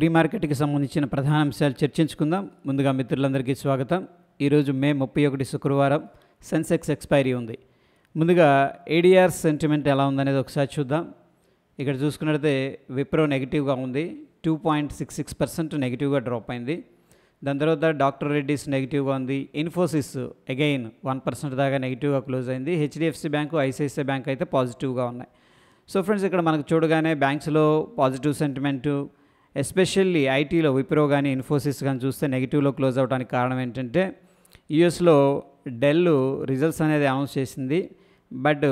Pre మార్కెట్కి సంబంధించిన ప్రధాన అంశాలు చర్చించుకుందాం. ముందుగా మిత్రులందరికీ స్వాగతం. ఈరోజు మే 31 శుక్రవారం. సెన్సెక్స్ ఎక్స్పైరీ ఉంది. ముందుగా ఏడీఆర్ సెంటిమెంట్ ఎలా ఉందనేది ఒకసారి చూద్దాం. ఇక్కడ చూసుకున్నట్లయితే విప్రో నెగిటివ్గా ఉంది, 2.66% నెగిటివ్గా డ్రాప్ అయింది. దాని తర్వాత డాక్టర్ రెడ్డిస్ నెగిటివ్గా ఉంది. ఇన్ఫోసిస్ అగైన్ 1% దాకా నెగిటివ్గా క్లోజ్ అయింది. హెచ్డిఎఫ్సి బ్యాంకు, ఐసిఐసిఐ బ్యాంక్ అయితే పాజిటివ్గా ఉన్నాయి. సో ఫ్రెండ్స్, ఇక్కడ మనకు చూడగానే బ్యాంక్స్లో పాజిటివ్ సెంటిమెంటు, ఎస్పెషల్లీ ఐటీలో విప్రో కానీ ఇన్ఫోసిస్ కానీ చూస్తే నెగిటివ్లో క్లోజ్ అవడానికి కారణం ఏంటంటే యూఎస్లో డెల్ రిజల్ట్స్ అనేది అనౌన్స్ చేసింది. బట్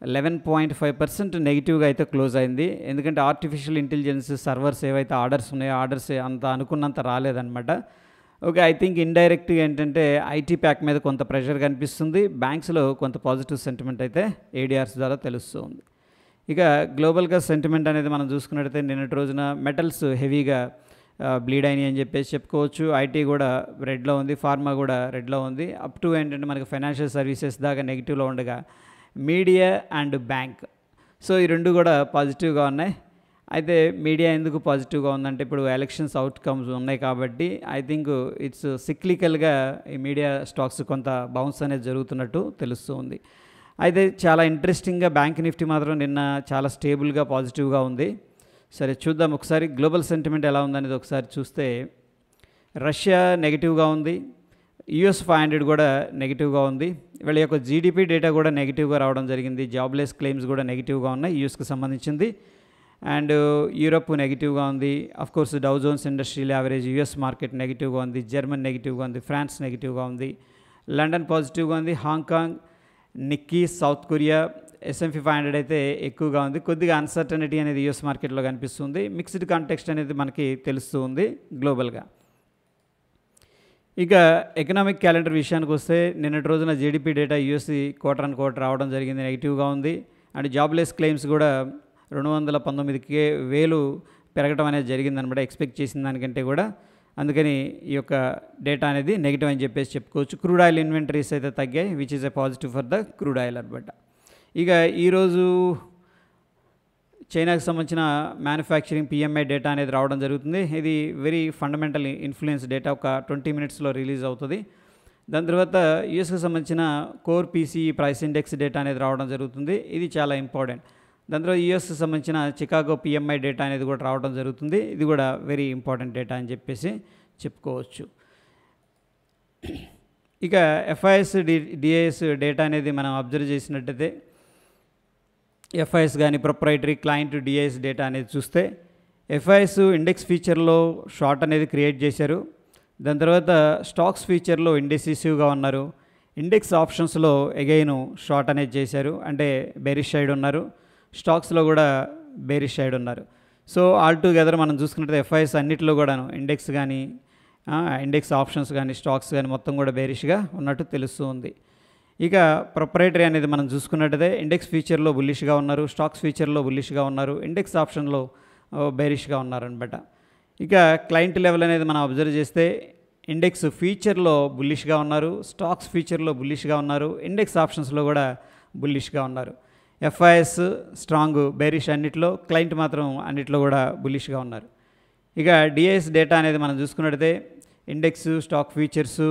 11.5% నెగిటివ్గా అయితే క్లోజ్ అయింది. ఎందుకంటే ఆర్టిఫిషియల్ ఇంటెలిజెన్స్ సర్వర్స్ ఏవైతే ఆర్డర్స్ ఉన్నాయో ఆర్డర్స్ అంత అనుకున్నంత రాలేదన్నమాట. ఓకే, ఐ థింక్ ఇండైరెక్ట్గా ఏంటంటే ఐటీ ప్యాక్ మీద కొంత ప్రెషర్ కనిపిస్తుంది. బ్యాంక్స్లో కొంత పాజిటివ్ సెంటిమెంట్ అయితే ఏడీఆర్స్ ద్వారా తెలుస్తుంది. ఇక గ్లోబల్గా సెంటిమెంట్ అనేది మనం చూసుకున్నట్టయితే నిన్నటి రోజున మెటల్స్ హెవీగా బ్లీడ్ అయినాయి అని చెప్పేసి చెప్పుకోవచ్చు. ఐటీ కూడా రెడ్లో ఉంది, ఫార్మా కూడా రెడ్లో ఉంది. అప్ టు ఏంటంటే మనకి ఫైనాన్షియల్ సర్వీసెస్ దాకా నెగిటివ్లో ఉండగా మీడియా అండ్ బ్యాంక్, సో ఈ రెండు కూడా పాజిటివ్గా ఉన్నాయి. అయితే మీడియా ఎందుకు పాజిటివ్గా ఉందంటే ఇప్పుడు ఎలక్షన్స్ అవుట్కమ్స్ ఉన్నాయి కాబట్టి ఐ థింక్ ఇట్స్ సిక్లికల్గా ఈ మీడియా స్టాక్స్ కొంత బౌన్స్ అనేది జరుగుతున్నట్టు తెలుస్తుంది. అయితే చాలా ఇంట్రెస్టింగ్గా బ్యాంక్ నిఫ్టీ మాత్రం నిన్న చాలా స్టేబుల్గా పాజిటివ్గా ఉంది. సరే చూద్దాం ఒకసారి గ్లోబల్ సెంటిమెంట్ ఎలా ఉందనేది ఒకసారి చూస్తే రష్యా నెగిటివ్గా ఉంది, యుఎస్ 500 కూడా నెగిటివ్గా ఉంది. వీళ్ళ యొక్క జీడిపి డేటా కూడా నెగిటివ్గా రావడం జరిగింది. జాబ్లెస్ క్లెయిమ్స్ కూడా నెగిటివ్గా ఉన్నాయి యూఎస్కి సంబంధించింది. అండ్ యూరప్ నెగిటివ్గా ఉంది. Of course Dow Jones industrial average US market నెగిటివ్గా ఉంది, జర్మన్ నెగిటివ్గా ఉంది, ఫ్రాన్స్ నెగిటివ్గా ఉంది, లండన్ పాజిటివ్గా ఉంది, Hong Kong, Nikki, south Korea, S&P 500 అయితే ఎక్కువగా ఉంది. కొద్దిగా అన్సర్టనిటీ అనేది యూఎస్ మార్కెట్లో కనిపిస్తుంది. మిక్స్డ్ కాంటెక్స్ట్ అనేది మనకి తెలుస్తూ ఉంది గ్లోబల్గా. ఇక ఎకనామిక్ క్యాలెండర్ విషయానికి వస్తే నిన్నటి రోజున జీడిపి డేటా యూఎస్సి క్వార్టర్ రావడం జరిగింది, నెగిటివ్గా ఉంది. అండ్ జాబ్లెస్ క్లెయిమ్స్ కూడా 219,000 పెరగడం అనేది జరిగిందనమాట, ఎక్స్పెక్ట్ చేసిన దానికంటే కూడా. అందుకని ఈ యొక్క డేటా అనేది నెగిటివ్ అని చెప్పేసి చెప్పుకోవచ్చు. క్రూడ్ ఆయిల్ ఇన్వెంటరీస్ అయితే తగ్గాయి, which is a positive for the crude oil అనమాట. ఇక ఈరోజు చైనాకి సంబంధించిన మ్యానుఫ్యాక్చరింగ్ పిఎంఐ డేటా అనేది రావడం జరుగుతుంది. ఇది వెరీ ఫండమెంటల్ ఇన్ఫ్లుయెన్స్ డేటా, ఒక 20 మినిట్స్లో రిలీజ్ అవుతుంది. దాని తర్వాత యూఎస్కి సంబంధించిన core PCE price index data అనేది రావడం జరుగుతుంది. ఇది చాలా ఇంపార్టెంట్. దాని తర్వాత యూఎస్కి సంబంధించిన చికాగో పిఎంఐ డేటా అనేది కూడా రావడం జరుగుతుంది. ఇది కూడా వెరీ ఇంపార్టెంట్ డేటా అని చెప్పేసి చెప్పుకోవచ్చు. ఇక ఎఫ్ఐఎస్ డిఐఎస్ డేటా అనేది మనం అబ్జర్వ్ చేసినట్టయితే ఎఫ్ఐఎస్ కానీ ప్రొప్రైటరీ క్లయింట్ డిఐఎస్ డేటా అనేది చూస్తే ఎఫ్ఐఎస్ ఇండెక్స్ ఫీచర్లో షార్ట్ అనేది క్రియేట్ చేశారు. దాని తర్వాత స్టాక్స్ ఫీచర్లో ఇండెసిసివ్గా ఉన్నారు. ఇండెక్స్ ఆప్షన్స్లో ఎగైన్ షార్ట్ అనేది చేశారు, అంటే బేరిష్ సైడ్ ఉన్నారు. స్టాక్స్లో కూడా బేరిష్ సైడ్ ఉన్నారు. సో ఆల్ టుగెదర్ మనం చూసుకున్నట్లయితే ఎఫ్ఐఎస్ అన్నింటిలో కూడాను ఇండెక్స్ కానీ ఇండెక్స్ ఆప్షన్స్ కానీ స్టాక్స్ కానీ మొత్తం కూడా బేరిష్గా ఉన్నట్టు తెలుస్తూ ఉంది. ఇక ప్రొప్రైటరీ అనేది మనం చూసుకున్నట్టయితే ఇండెక్స్ ఫీచర్లో బుల్లిష్గా ఉన్నారు, స్టాక్స్ ఫీచర్లో బుల్లిష్గా ఉన్నారు, ఇండెక్స్ ఆప్షన్లో బేరిష్గా ఉన్నారనమాట. ఇక క్లయింట్ లెవెల్ అనేది మనం అబ్జర్వ్ చేస్తే ఇండెక్స్ ఫీచర్లో బుల్లిష్గా ఉన్నారు, స్టాక్స్ ఫీచర్లో బుల్లిష్గా ఉన్నారు, ఇండెక్స్ ఆప్షన్స్లో కూడా బుల్లిష్గా ఉన్నారు. ఎఫ్ఐఎస్ స్ట్రాంగ్ బేరిష్ అన్నిట్లో, క్లయింట్ మాత్రం అన్నిట్లో కూడా బుల్లిష్గా ఉన్నారు. ఇక డిఐఎస్ డేటా అనేది మనం చూసుకున్నట్టయితే index, stock features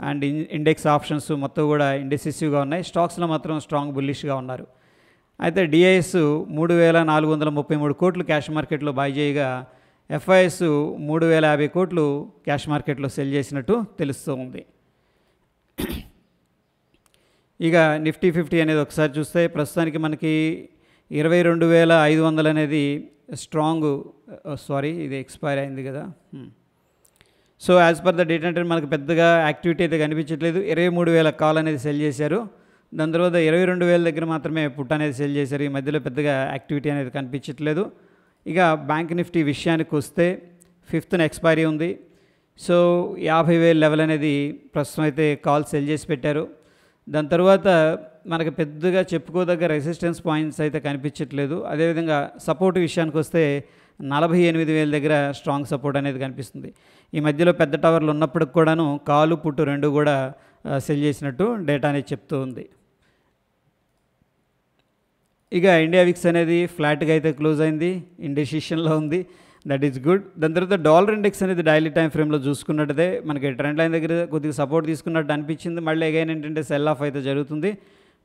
and index options మొత్తం కూడా ఇండెసిసివ్గా ఉన్నాయి. స్టాక్స్లో మాత్రం స్ట్రాంగ్ బుల్లిష్గా ఉన్నారు. అయితే డిఐఎస్ 3,433 కోట్లు క్యాష్ మార్కెట్లో బై చేయగా ఎఫ్ఐఎస్ 3,050 కోట్లు క్యాష్ మార్కెట్లో సెల్ చేసినట్టు తెలుస్తూ ఉంది. ఇక నిఫ్టీ 50 అనేది ఒకసారి చూస్తే ప్రస్తుతానికి మనకి 22,500 అనేది స్ట్రాంగ్, ఇది ఎక్స్పైర్ అయింది కదా. So as per the date అంటే మనకు పెద్దగా యాక్టివిటీ అయితే కనిపించట్లేదు. 23,000 కాల్ అనేది సెల్ చేశారు. దాని తర్వాత 22,000 దగ్గర మాత్రమే పుట్ అనేది సెల్ చేశారు. ఈ మధ్యలో పెద్దగా యాక్టివిటీ అనేది కనిపించట్లేదు. ఇక బ్యాంక్ నిఫ్టీ విషయానికి వస్తే 5th ఎక్స్పైరీ ఉంది. సో 50,000 లెవెల్ అనేది ప్రస్తుతం అయితే కాల్ సెల్ చేసి పెట్టారు. దాని తర్వాత మనకు పెద్దగా చెప్పుకోదగ్గ రెసిస్టెన్స్ పాయింట్స్ అయితే కనిపించట్లేదు. అదేవిధంగా సపోర్ట్ విషయానికి వస్తే 48,000 దగ్గర స్ట్రాంగ్ సపోర్ట్ అనేది కనిపిస్తుంది. ఈ మధ్యలో పెద్ద టవర్లు ఉన్నప్పటికి కూడాను కాలు పుట్టు రెండు కూడా సెల్ చేసినట్టు డేటా అనేది చెప్తూ ఉంది. ఇక ఇండియా విక్స్ అనేది ఫ్లాట్గా అయితే క్లోజ్ అయింది, ఇండెసిషన్లో ఉంది. That is good. దాని తర్వాత డాలర్ ఇండెక్స్ అనేది డైలీ టైం ఫ్రేమ్లో చూసుకున్నట్టయితే మనకి ట్రెండ్ లైన్ దగ్గర కొద్దిగా సపోర్ట్ తీసుకున్నట్టు అనిపించింది. మళ్ళీ అగైన్ ఏంటంటే సెల్ ఆఫ్ అయితే జరుగుతుంది.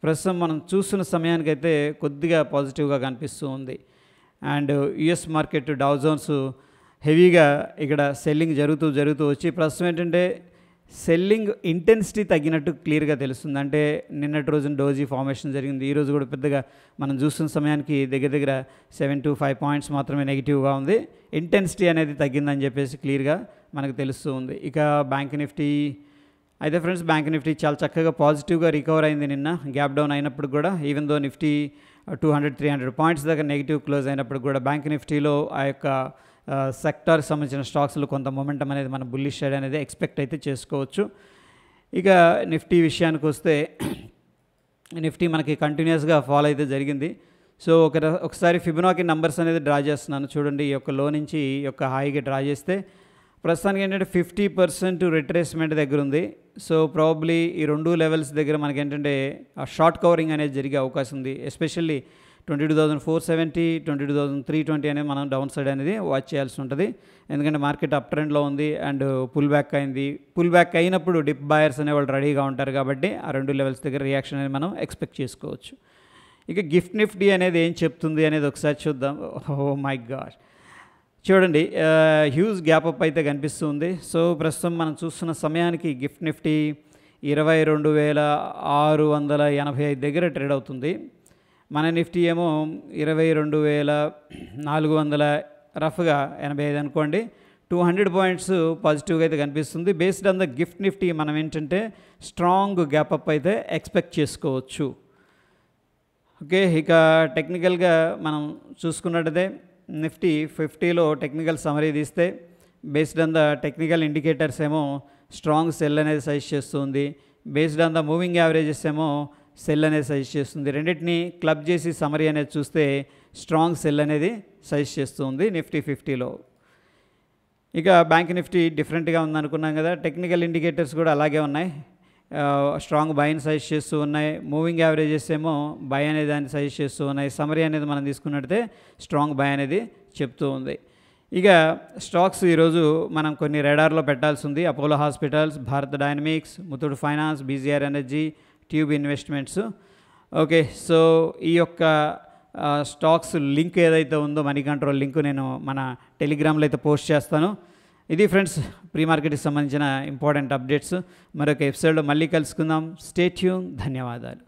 ప్రస్తుతం మనం చూస్తున్న సమయానికైతే కొద్దిగా పాజిటివ్గా కనిపిస్తూ ఉంది. And US market Dow Jones హెవీగా ఇక్కడ సెల్లింగ్ జరుగుతూ వచ్చి ప్రస్తుతం ఏంటంటే సెల్లింగ్ ఇంటెన్సిటీ తగ్గినట్టు క్లియర్గా తెలుస్తుంది. అంటే నిన్నటి రోజున డోజీ ఫార్మేషన్ జరిగింది. ఈరోజు కూడా పెద్దగా మనం చూస్తున్న సమయానికి దగ్గర 7 to 5 పాయింట్స్ మాత్రమే నెగిటివ్గా ఉంది. ఇంటెన్సిటీ అనేది తగ్గిందని చెప్పేసి క్లియర్గా మనకు తెలుస్తూ ఉంది. ఇక బ్యాంక్ నిఫ్టీ అయితే ఫ్రెండ్స్, బ్యాంక్ నిఫ్టీ చాలా చక్కగా పాజిటివ్గా రికవర్ అయింది. నిన్న గ్యాప్ డౌన్ అయినప్పుడు కూడా ఈవెన్ దో నిఫ్టీ 200-300 పాయింట్స్ దగ్గర నెగిటివ్ క్లోజ్ అయినప్పుడు కూడా బ్యాంక్ నిఫ్టీలో ఆ యొక్క సెక్టార్కి సంబంధించిన స్టాక్స్లో కొంత మొమెంటం అనేది మన బుల్లిష్ సైడ్ అనేది ఎక్స్పెక్ట్ అయితే చేసుకోవచ్చు. ఇక నిఫ్టీ విషయానికి వస్తే నిఫ్టీ మనకి కంటిన్యూస్గా ఫాలో అయితే జరిగింది. సో ఒకసారి ఫిబొనాకీ నంబర్స్ అనేది డ్రా చేస్తున్నాను చూడండి. ఈ యొక్క లో నుంచి ఈ యొక్క హైగా డ్రా చేస్తే ప్రస్తుతానికి ఏంటంటే 50% రిట్రేస్మెంట్ దగ్గర ఉంది. సో ప్రాబబ్లీ ఈ 2 లెవెల్స్ దగ్గర మనకి ఏంటంటే షార్ట్ కవరింగ్ అనేది జరిగే అవకాశం ఉంది. ఎస్పెషల్లీ 22,470, 22,320 అనేది మనం డౌన్ సైడ్ అనేది వాచ్ చేయాల్సి ఉంటుంది. ఎందుకంటే మార్కెట్ అప్ ట్రెండ్లో ఉంది అండ్ పుల్ బ్యాక్ అయింది. పుల్ బ్యాక్ అయినప్పుడు డిప్ బయర్స్ అనేవాళ్ళు రెడీగా ఉంటారు కాబట్టి ఆ 2 లెవెల్స్ దగ్గర రియాక్షన్ అనేది మనం ఎక్స్పెక్ట్ చేసుకోవచ్చు. ఇక గిఫ్ట్ నిఫ్టీ అనేది ఏం చెప్తుంది అనేది ఒకసారి చూద్దాం. ఓ మై గాడ్, చూడండి హ్యూజ్ గ్యాప్ అప్ అయితే కనిపిస్తుంది. సో ప్రస్తుతం మనం చూస్తున్న సమయానికి గిఫ్ట్ నిఫ్టీ 22,685 దగ్గర ట్రేడ్ అవుతుంది. మన నిఫ్టీ ఏమో 22,400 రఫ్గా 85 అనుకోండి. 200 పాయింట్స్ పాజిటివ్గా అయితే కనిపిస్తుంది. Based on the gift Nifty మనం ఏంటంటే స్ట్రాంగ్ గ్యాప్ అప్ అయితే ఎక్స్పెక్ట్ చేసుకోవచ్చు. ఓకే, ఇక టెక్నికల్గా మనం చూసుకున్నట్టయితే నిఫ్టీ 50లో టెక్నికల్ సమరీ తీస్తే based on the technical indicators ఏమో స్ట్రాంగ్ సెల్ అనేది సజెస్ట్ చేస్తుంది. Based on the moving averages ఏమో సెల్ అనేది సజెస్ట్ చేస్తుంది. రెండింటిని క్లబ్ చేసి సమరీ అనేది చూస్తే స్ట్రాంగ్ సెల్ అనేది సజెస్ట్ చేస్తుంది నిఫ్టీ 50లో. ఇక బ్యాంక్ నిఫ్టీ డిఫరెంట్గా ఉందనుకున్నాం కదా, టెక్నికల్ ఇండికేటర్స్ కూడా అలాగే ఉన్నాయి. స్ట్రాంగ్ బైని సజెస్ట్ చేస్తూ ఉన్నాయి. మూవింగ్ యావరేజెస్ ఏమో బై అనే దాన్ని సజెస్ట్ చేస్తూ ఉన్నాయి. సమరీ అనేది మనం తీసుకున్నట్టయితే స్ట్రాంగ్ బై అనేది చెప్తూ ఉంది. ఇక స్టాక్స్ ఈరోజు మనం కొన్ని రెడార్లో పెట్టాల్సి ఉంది. Apollo hospitals, Bharat dynamics, Muthoot finance, BGR energy, tube investments. Okay, so ఈ యొక్క స్టాక్స్ లింక్ ఏదైతే ఉందో మనీ కంట్రోల్ లింక్ నేను మన టెలిగ్రామ్లో అయితే పోస్ట్ చేస్తాను. ఇది ఫ్రెండ్స్ ప్రీ మార్కెట్కి సంబంధించిన ఇంపార్టెంట్ అప్డేట్స్. మరొక ఎపిసోడ్లో మళ్ళీ కలుసుకుందాం. Stay tune. ధన్యవాదాలు.